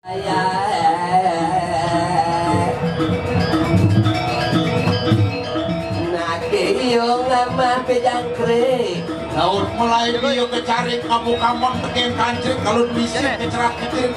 Laut mulai dia kecari kamu-kamu teken kancing kalau bisa kecerat kecil.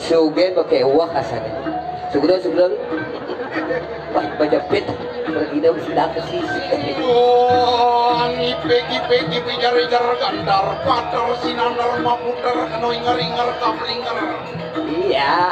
Sugen pakai uang kasarnya. Sugeng. Wah, bajapit. Pergi dah sudah ke sisi. Oh, pegi bijar gandar, patar sinandar maputar kano ingar kaplingar. Iya.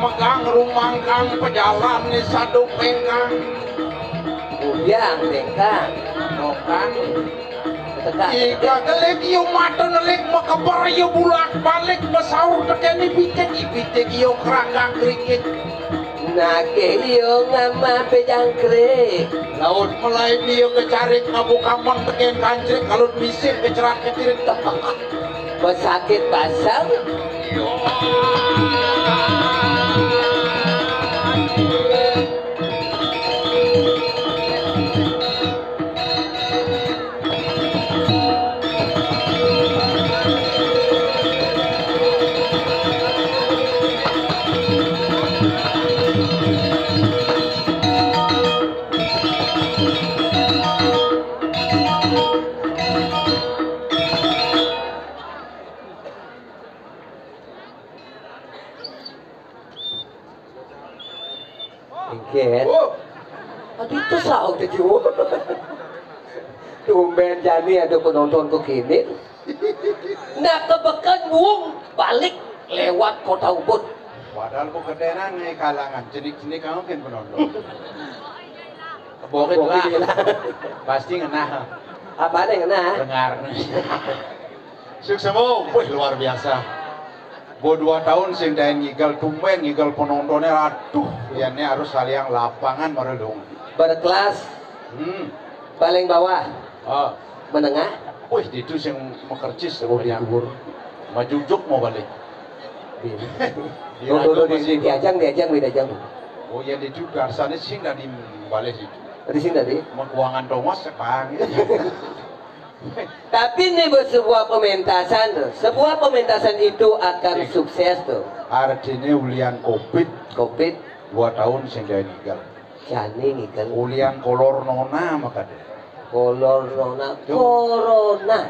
Megang rumangkang pejalan ni sadu pengkang Ujang pengkang nokang jika gelik yu mata nelik makabar yu bulak balik besaur tekeni bitek yu keranggang kerikit nake yu ngama pejangkrik laut mulai yu kecarik ngabukamon teken kancrik kalau bisik kecerak kecirit pesakit pasang Ken, aduh itu sahur jadi tumben Jani ada penonton kekini. Nah kebekan buang balik lewat kota Ubud. Padahal bu kedenan nih kalangan jenik kamu kan penonton. Bokit lah, pasti ngena. Apa ada yang ngena? Dengar. Suksemu, luar biasa. Bo 2 tahun sing daen ngigal tumben ngigal penontonnya aduh iannya harus saliang lapangan meredung berkelas paling bawah menengah wih itu yang mekercis dianggur majujuk mau balik diajang oh iya di juga sana sing dari balik itu di sini tadi keuangan Thomas sepang tapi ini sebuah pementasan itu akan sukses tuh artinya ulian covid 2 tahun sing dia ninggal jani ninggal ulian kolor nona maka deh corona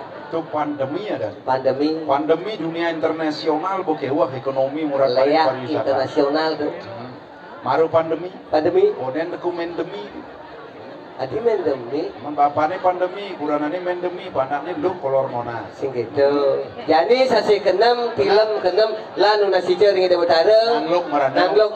itu pandemi ada pandemi dunia internasional bokewah ekonomi murah layak internasional tuh maru pandemi kemudian dokumendemi adi mendemi man bapane pandemi kuranane mendemi panakne lu kolor nona sing gitu jadi sasi keenam film keenam lan nunasice ring ide betare nanglok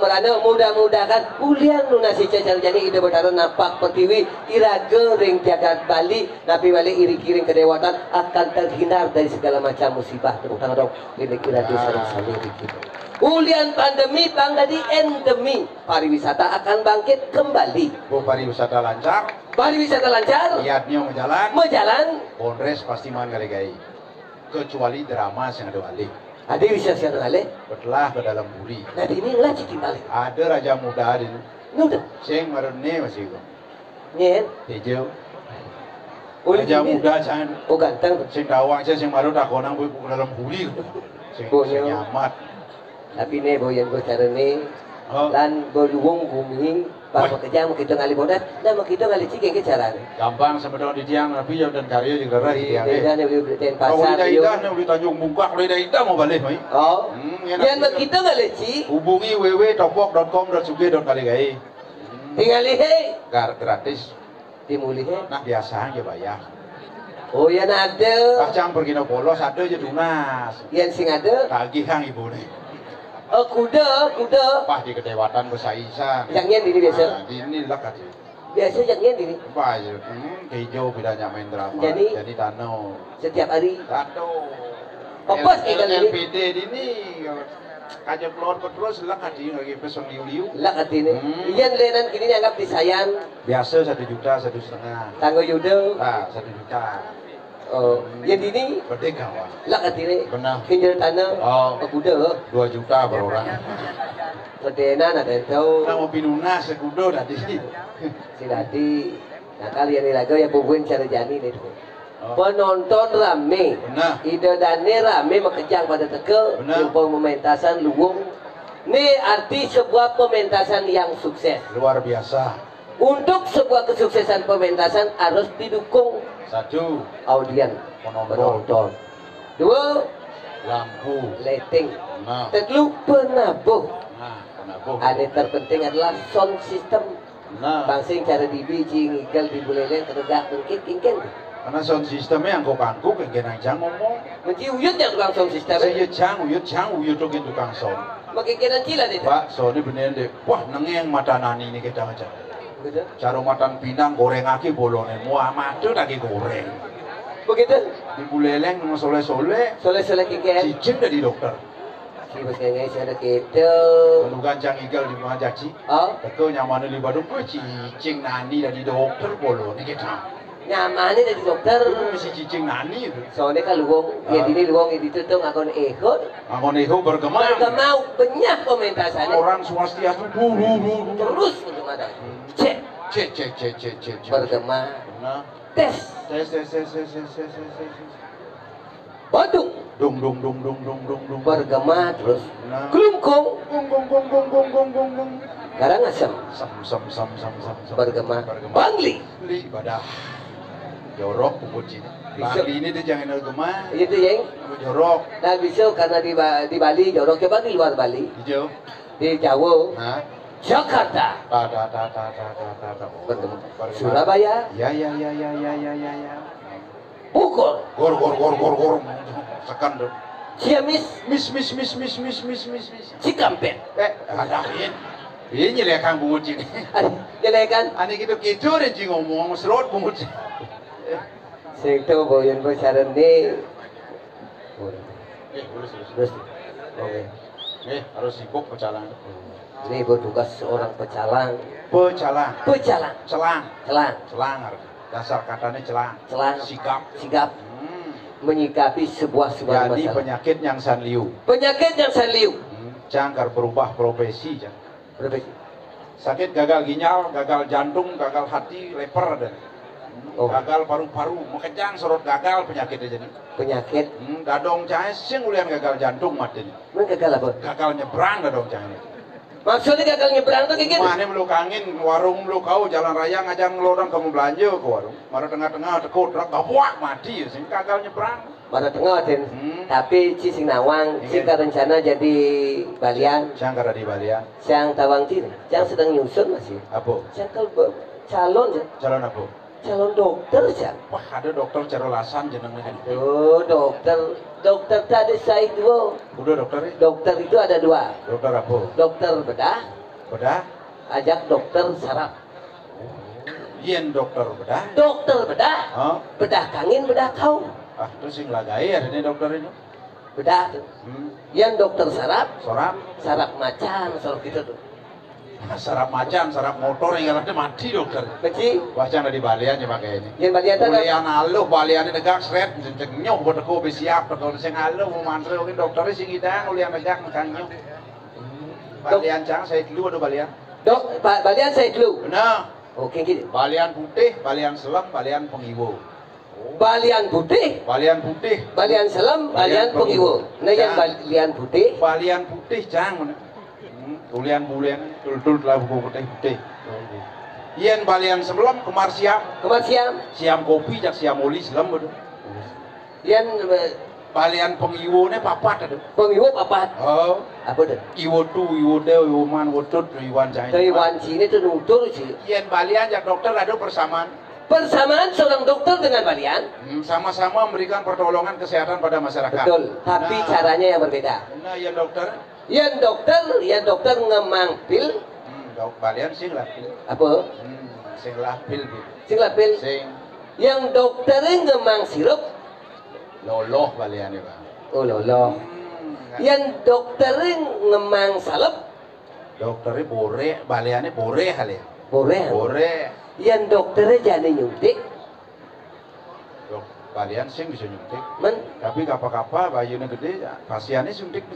merana mudah-mudahan ulian nunasice jadi ide betare napak pertiwi irage ring jagat Bali napi Bali iri-kiring kedewatan akan terhindar dari segala macam musibah terutama dong ini kira-kira sareng-sareng gitu. Ulian pandemi panggadi endemi pariwisata akan bangkit kembali. Pariwisata lancar. Lihatnya menjalan. Kongres pasti man kali-kali. Kecuali drama yang ada balik. Ada bisa siapa balik? Betelah ke dalam buri. Nah ini lah ciki balik. Ada raja muda Nuda. Sing marane masih kok. Nyen. Hijau. Oleh Aja ini. muda jangan. Oh ganteng. Sing dawang aja sing maru dakonang bu dalam buli. Sing Bonyo. nyamat. Tapi ne boyan go carane Oh. lan boluwung guming pa kejam kita ngali bodas nama kita ngali cike ke carane. Gampang sebedon di tiang tapi ya dan karya juga reh tiang. Beda ne beli ten Kalau pasar udah yo. indah, udah Tanjung Bungkak, udah indah mau balik, mai. Oh. Enak Yan juga. kita ngali ci Hubungi www.topok.com.suge.kaligai. tingali he Gratis. dimuli he. Nah biasa aja bayar. Oh yan ada. Kacang pergi no polos ada aja tunas. Yan sing ada. Tagihan ibu nih. Oh kuda. Pah di kedewatan besaisan. Yang nyen dini biasa. Nah, di ini lah kasih. Biasa yang nyen dini. Apa aja? Hijau bedanya main drama. Jadi? Jadi tano. Setiap hari. Tano. Apa sih kan ini? LPD ini kajak keluar terus lah kadi lagi pesan liu-liu. Lah katine. Yan lenan kini anggap disayan. Biasa 1 juta 1,5. Tanggo yudo. Ah 1 juta. Oh. Yan dini. Gede kawan. Lah katine. Benar. Kinjal tanah. Oh. Kuda. 2 juta per orang. Kedena ada tahu. Nah mau pinuna sekudo tadi. Si Dadi. Nah kalian ini lagi ya bubuin cara jani nih. Oh. Penonton rame. Benar. Ide dane rame makejang pada teke. Benar. Yung pementasan luwung. Ini arti sebuah pementasan yang sukses. Luar biasa. Untuk sebuah kesuksesan pementasan harus didukung 1 audien penonton. 2 lampu. lighting. Nah, 3 penabuh. kenapa? Ada terpenting adalah sound system. Nah, Bangsing cara dibiji ngigel di bulelen tergak mungkin kingken. karena sound sistemnya yang kau kangkuk yang kena jang ngomong. Menci uyut yang tukang sound system. Saya jang uyut tuh tukang sound. Makin kena cilan itu. Pak, soalnya bener deh. Wah, nengeng mata nani ini kita aja. Begitu. Cara matan pinang goreng aki bolone. Muah matu lagi goreng. Begitu. Di buleleng soleh-soleh. Soleh-soleh kingken. Cicing dari dokter. Si bos ngenge ada gitu. Kalau gancang igal di mana jaci. Oh, Teko nyaman di badung gue cicing nani dari dokter bolone kita. nyamane dari dokter. Itu mesti cicing nani itu. Soalnya kan luwung, ya dini luwung itu tuh ngakon ehot. Angkon eho bergema. Mereka mau banyak pementasannya. Orang swastiastu dulu. Terus untuk ada. Cek Cek. bergema. Nah, Tes. tes. Badung Dung. bergema terus. Nah. Kelungkung. Gong. Karangasem Sam. bergema. Bangli. Li badah. Jorok puput sini. Bisa. Bali ini dia jangan gema. Itu yang. Jorok. Nah bisa karena di Bali jorok coba di luar Bali Hijau. di Jawa Nah. Jakarta Ta. bergema. Surabaya Ya. Bogor Gor. Sekan tuh. Ciamis Miss. Cikampek Hadain. Ini nyelekan bungut ini. jelekan Ani gitu deh cing ngomong serot bungut. sing teu boyen ko sarene terus oke Harus sibuk pecalang. ini bertugas seorang pecalang Pecalang. celang Celang. Dasar katanya celang. sigap menyikapi sebuah Jadi masalah penyakit yang sanliu. penyakit yang sanliu Jangkar berubah profesi. Jang. berbeda Sakit gagal ginjal, gagal jantung, gagal hati, leper dan Oh. gagal paru-paru, makejang sorot gagal penyakitnya jadi. penyakit Dadong cahaya sing ulian gagal jantung mati. mana gagal apa Gagal nyebrang dadong cahaya. maksudnya gagal nyebrang tuh kayak gitu Mana meluk angin, warung meluk kau jalan raya ngajang ngelorong kamu belanja ke warung. Mara tengah-tengah tekut truk gabuak mati, sing gagal nyebrang. pada tengah den tapi ci sing nawang jika rencana jadi balian Jangkar di Balian. siang tawang cini siang sedang nyusun masih Apa? siang kalau calon Jang. Calon apa? calon dokter siang Wah ada dokter cerolasan jenengnya. oh dokter tadi saya itu Udah dokter ya? dokter itu ada 2 Dokter apa? dokter bedah Bedah? ajak dokter saraf Yen dokter bedah? dokter bedah Hah? bedah kangin bedah kau Ah, terus sing lagai ada nih dokter ini. bedah tuh yang dokter saraf Sorap, saraf macan saraf gitu tuh sarap macan, sarap motor yang ada mati dokter. kecil Wajah ada di Balian ya pakai ini. yang balian tadi Balian aluh, Balian ini negak seret, jeng nyok buat aku siap, kalau sing aluh mau mantre mungkin dokternya sing idang, ulian negak makan nyok. Balian cang, saya dulu ada Balian. Dok, balian saya dulu. Nah, Oke gitu. balian putih, balian selam, balian pengiwo. Balian putih, Balian putih, balian selam, balian pengiwo. Nah yang balian putih. balian putih jangan. Tulian bulian, tul lah buku putih. Yen balian selam kemar siam, Kemar siam. siam kopi jak siam oli selam betul. Yang Balian pengiwo ne papat ada. pengiwo papat. Oh, Apa tuh? iwo tu, iwo de, iwo man, iwo tut, iwan jahit. Dari wanci ini tuh nutur sih. Yen balian jak dokter ada persamaan. Persamaan seorang dokter dengan balian. Sama-sama memberikan pertolongan kesehatan pada masyarakat. Betul. Tapi Nah, caranya yang berbeda. Nah, yen dokter, Yang dokter ngemang pil. balian sing lah pil. Apa? Sing lah pil. Sing lah pil. Sing Yang dokternya ngemang sirup. loloh balian ya bang. Oh lolo. Yang dokternya ngemang salep. Dokternya bore, baliannya bore kali ya. Boleh. Bore. Yang dokternya jadi nyuntik. Dok, balian sing bisa nyuntik. Men, Tapi kapa-kapa bayunya gede, pasiennya suntik.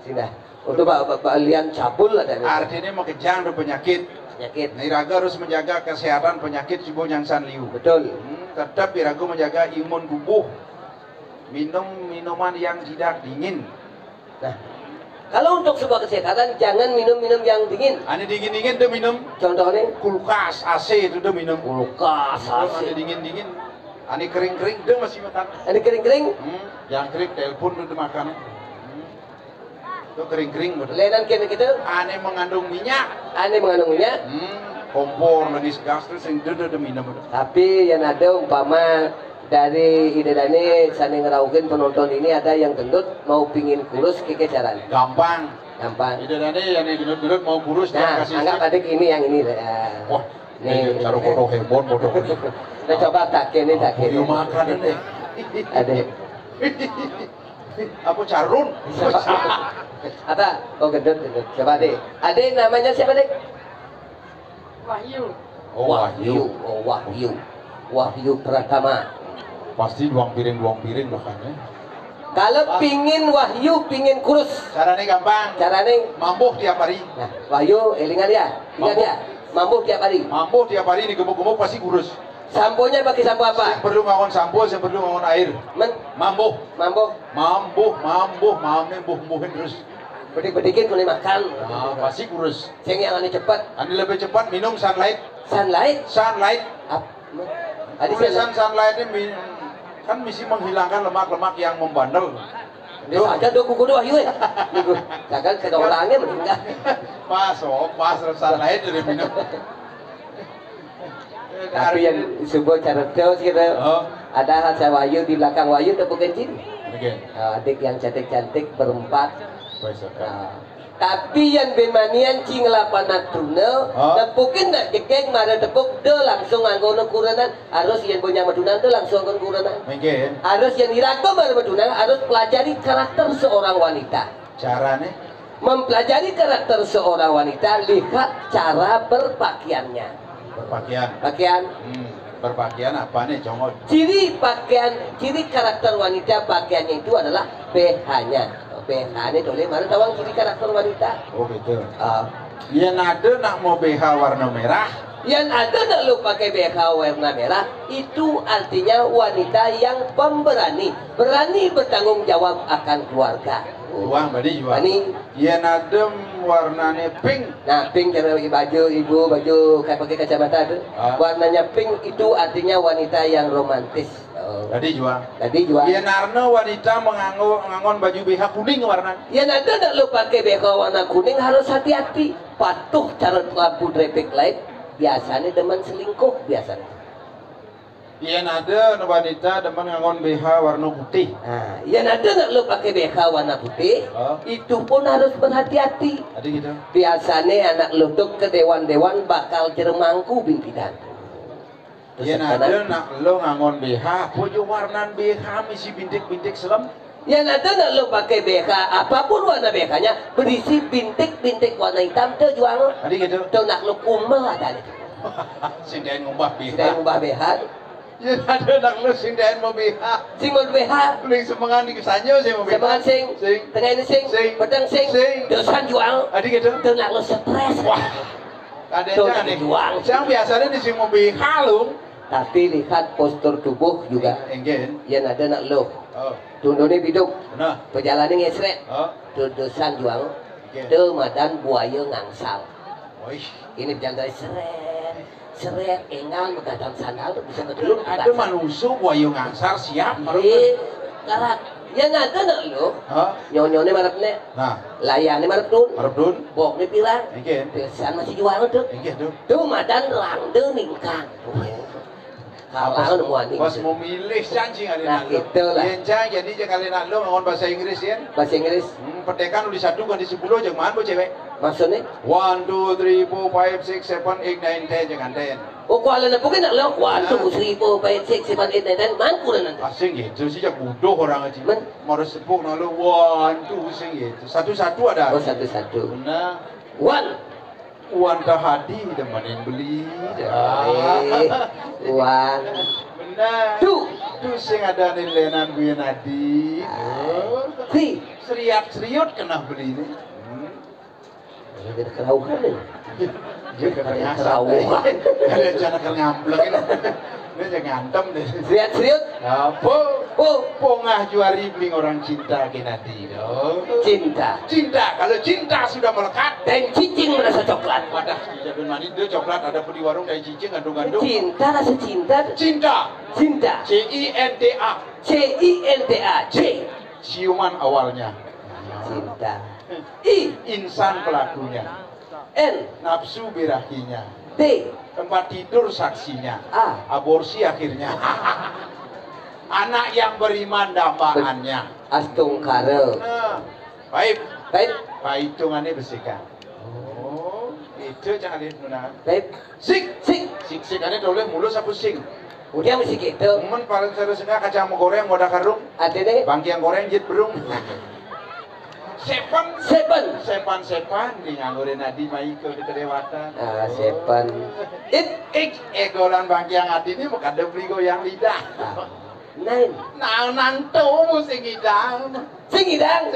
sudah. Untuk balian cabul ada. Artinya mau kejang tuh penyakit. Penyakit. Iraga harus menjaga kesehatan penyakit subuh yang sanliu. Betul. Tetap Iraga menjaga imun tubuh. Minum minuman yang tidak dingin. Nah, kalau untuk sebuah kesehatan jangan minum-minum yang dingin. Ane dingin-dingin tuh minum. Contohnya Kulkas AC itu tuh minum. kulkas, Ane AC. dingin-dingin. Ane kering-kering tuh masih makan. Ada kering-kering. Yang kering telepon tuh makan. Tuh kering-kering betul. Lenan kena kita, Ane mengandung minyak. aneh mengandung minyak. Kompor, legis gas terus yang tuh minum. Tapi yang ada umpama dari ide dani saling ngeraukin penonton ini ada yang gendut mau pingin kurus kike caranya Gampang. gampang. Ide dane yang gendut-gendut mau kurus Nah, dia kasih anggap stick. adik ini yang ini. Wah, Nih. ini cara bodoh hebon bodoh. Kita coba tak ini tak ini. Yuk makan ini. Adik. Apa carun? Apa? Oh gendut, gendut. Coba deh. Adik namanya siapa dek? Oh, Wahyu. Oh Wahyu. Wahyu Pratama. Pasti dua piring makanya. Kalau pingin Wahyu pingin kurus, Caranya gampang. caranya Mambuh tiap hari. nah Wahyu elingan ya, ingat ya, mampu tiap hari. Mambuh tiap hari digemuk-gemuk pasti kurus. Samponya pakai sampo Yang apa? perlu ngangon sampo, yang perlu ngangon air. Mambuh, Mampu mambuhin terus. bedik-bedikin boleh makan. Nah, pasti kurus. Sing yang ane cepat, Anda lebih cepat minum sunlight. sunlight. Sunlight. Adik Tulisan sunlight ini kan misi menghilangkan lemak-lemak yang membandel. dia sadar dua kuku dua Wahyu ya. Jangan kena orangnya meninggal. Pas sunlight dari minum. Tapi yang sebuah cara terus kita ada hasil Wahyu di belakang Wahyu tepuk kencing. Adik yang cantik-cantik berempat. Tapi yang bemanian cing lapan tunel, tepukin nak kekeng mara tepuk de langsung anggo kuranan, harus yang punya madunan de langsung anggo kuranan. Harus yang diragam mara madunan, harus pelajari karakter seorang wanita. Caranya Mempelajari karakter seorang wanita, lihat cara berpakaiannya. berpakaian. Pakaian, Berpakaian apa nih congol? ciri pakaian, ciri karakter wanita pakaiannya itu adalah BH-nya. BH ini boleh mana tawang ciri karakter wanita. Oh gitu. Yang ada nak mau BH warna merah. Yang ada nak lu pakai BH warna merah itu artinya wanita yang pemberani, berani bertanggung jawab akan keluarga. Juang badi juang. Ini Yang ada warnanya pink. nah pink cara baju ibu baju kayak pakai kacamata itu warnanya pink itu artinya wanita yang romantis. Tadi juang. Tadi juga. Yang narno wanita mengangon baju BH kuning warna. Yang ada nak lu pakai BH warna kuning harus hati-hati, patuh cara lampu traffic light. Biasanya demen selingkuh biasanya. Yang ada wanita demen ngangon BH warna putih. Nah, yang ada nak lu pakai BH warna putih, itu pun harus berhati-hati. Tadi gitu. Biasanya anak luduk ke dewan-dewan bakal jeremangku pimpinan. Yang ada nak lo ngangon BH, punya warna BH misi bintik-bintik selam. Yang ada nak lu pakai BH, apapun warna BH-nya berisi bintik-bintik warna hitam tu jual. Tadi gitu. Tu nak lu kumel ada ni. Sindain ngubah BH. Sudah ubah BH. Yang ada nak lo sindain mau BH. Sing mau BH. Kuling semangan di kesanyo sih mau BH. Semangat sing, Sing. tengah ini sing, Sing. pedang sing, Sing. dosan jual. Tadi gitu. Tu nak lu stres. Wah. Ada Tuh, jangan nih. dijual. Yang biasanya di sini mobil kalung. Tapi lihat postur tubuh juga. Enggak. Yang ada nak lo. Oh. Tundone biduk. Nah. Perjalanan ngesret. Oh. Tudusan juang. Oke. Tuh madan buaya ngangsal. Wih. Ini jalan dari seret engal begadang sandal bisa kedulung. Ada manusia buaya ngangsar siap. Karak. Yang ada nak lo. Hah? Nyonyone marapne. Nah. Layane marap dun. Harap dun. Boknya pirang. Enggak. Tudusan masih jual tuh. Enggak tuh. Tuh madan rangde ningkang. Kalau semua nih. Pas mau milih janji kali Nah, nalo. gitu lah. Yenca jadi kali nalo ngomong bahasa Inggris ya. Bahasa Inggris. Perdekan di 1 kan di 10 jangan mana bu cewek. Maksudnya? 1 2 3 4 5 6 7 8 9 10 jangan 10. Oh, kuala na bukan nak lo. 1, 2, 3, 4, 5, 6, 7, 8, 9, 10. Man kuala nanti. Asing gitu sih jak bodoh orang aja. Men. Mau sebut nalo 1 2 sing gitu. Satu-satu ada. Oh, satu-satu. Nah, One. Wan Tahadi temenin beli. One. Benar. Two. Tuh sing ada nilenan gue Nadi. Three. Seriat kena beli ini. Ada kerauhan ni. Jangan Kerauhan. Ada jangan ngamblek ini. Ini jangan ngantem deh. Seriat. Apa? Oh, Pongah juari beli orang cinta ke Nadi. cinta. Cinta. Kalau cinta sudah melekat. Dan cicing merasa coklat. Wadah, jadi mani itu coklat ada di warung kayak cicing gandung-gandung. Cinta rasa cinta. Cinta. Cinta. CINTA. CINTA. C. Ciuman awalnya. Cinta. I. Insan pelakunya. N. Nafsu birahinya. T. Tempat tidur saksinya. A. Aborsi akhirnya. Anak yang beriman dambaannya. Astung kare. Nah, baik. Baik. Pak hitungannya bersihkan. Oh, itu jangan lihat nuna. Baik. Sik. Sing. Sik ada boleh mulus apa sing. Udah mesti gitu. Temen paling serius enggak kacang goreng mau karung. Ada deh. Bangki yang goreng jit berung. Sepan. Sepan di nganggurin Nadi Maiko di kelewatan. Ah, sepan. Egolan bangki yang hati ini bukan ada beli goyang lidah. Nine. Nang tuh sing idang. Sing hidang.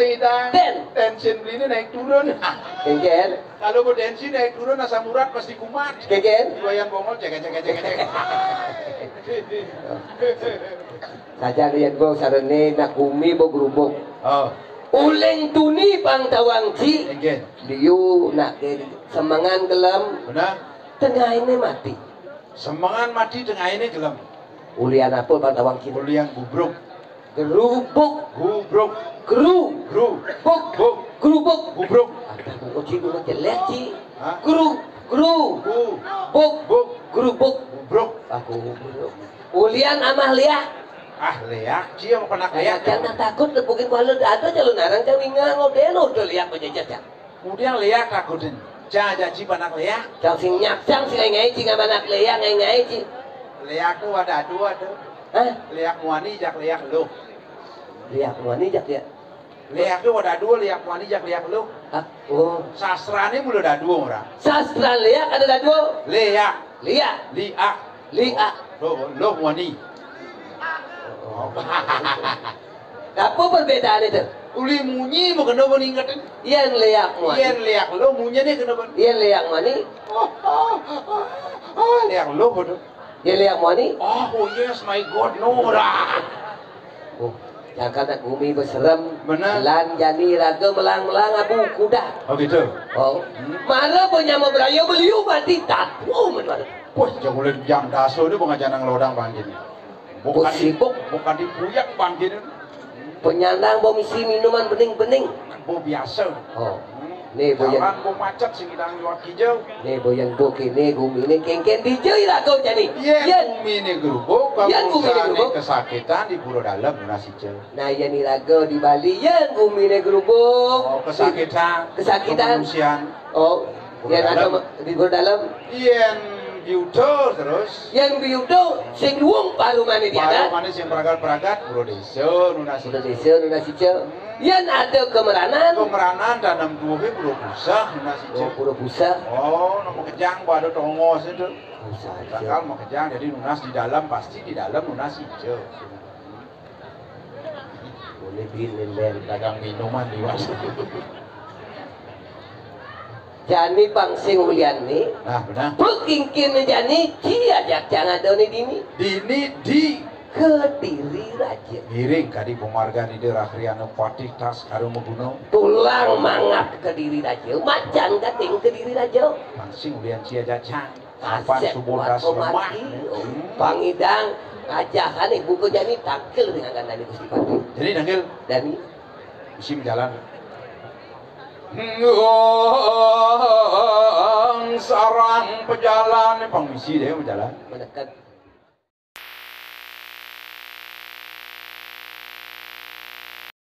Ten. Tension beli ini naik turun. Kengken. Kalau mau tensi naik turun asam urat pasti kumat. Kengken. Goyang bongol cek. Saja lihat gua sarene nak bumi bo gerubuk. Oh. Uleng tuni pang tawangci. Enggen. Diu nak semangan gelam. Benar. Tengah ini mati. Semangan mati tengah ini gelem. Ulian apa pang tawangci? Ulian gubruk. Gerubuk. Gubruk. Gerubuk. Buk. Gerubuk. Gubruk. Oh cium jelek ci. Hah? Gerubuk. Buk. Gerubuk. Gubruk. Aku gerubuk. Ulian amah liah. Ah leak, cia mau pernah leak. Jangan takut mungkin kalau ada jalur narang kan winga ngoden udah liak aja. Kemudian leak takutin. Janji panak leak. Jang sing nyak jang sing ngai ci ngamanak leak ngai ci. Leak tuh ada dua tuh. Hah? Leak muani jak leak lu. Liak wani jak ya. Leak tuh ada dua, leak muani jak leak lu. Ah, oh. Sastra ini mulai ada dua orang. Sastra liak ada dua. Leak, Liak. Liak. Lu muani. Apa perbedaan itu? Uli munyi mau kenapa ningkatin? Iyan liak wani. Iyan leak lu munyi nih kenapa? Iyan liak wani. Leak lu bodoh. Iyan liak wani. Oh yes my God Nora. Oh, jangan nak bumi berserem. Benar. Lan jani raga melang-melang abu kuda. Oh gitu. Oh, mana punya mau berayu beliau mati tak. Oh, mana? Wah, jangan boleh jam daso ini bukan jangan lodang bangkin. Bukan sibuk. bukan dipuyak bangkin. Penyandang bom isi minuman bening-bening. Bu biasa. Oh, nih boyan. Jalan bu macet sing hidang luar hijau. Nih boyan buki nih gumi nih kengken dijai lah kau jadi. Iya, bumi ini gerubuk. Iya, bumi ini gerubuk. Kesakitan di pura dalam nasi hijau. Nah, ya nih raga di Bali ya gumi nih gerubuk. Oh, kesakitan. Kesakitan. Kemanusiaan. Oh, Pura yang dalam. ada di pura dalam. Iya, biutur terus. Yang biudo sing luwung paru mana dia Baru ada. manis yang peragat-peragat, pura desa, nunasi. Sudah desa nuna sice. Yang ada kemeranan. Pemeranan tanam duhe pura pusah nunasi Oh, hijau. pura busa. Oh, nama kejang pada tongos itu. Busa Bakal mau kejang, jadi nunas di dalam pasti di dalam nunas hijau. Boleh bilin ben. Dagang minuman di was. Jani pangsing uliani. Nah benar. Pekingkin jani ciajak jangan doni dini. Dini di Kediri Raja. Giring kadi pemarga di daerah Riana Patih tas karo Gunung. Tulang mangap Kediri Raja. Macan kating Kediri Raja. Langsing ulian cia jacang. Kapan subodas lemah. Pangidang ajakan ibu ko jani takil dengan kandani Gusti Pati. Jadi nanggil Dani musim jalan. Sarang pejalan pangmisi deh pejalan. menekan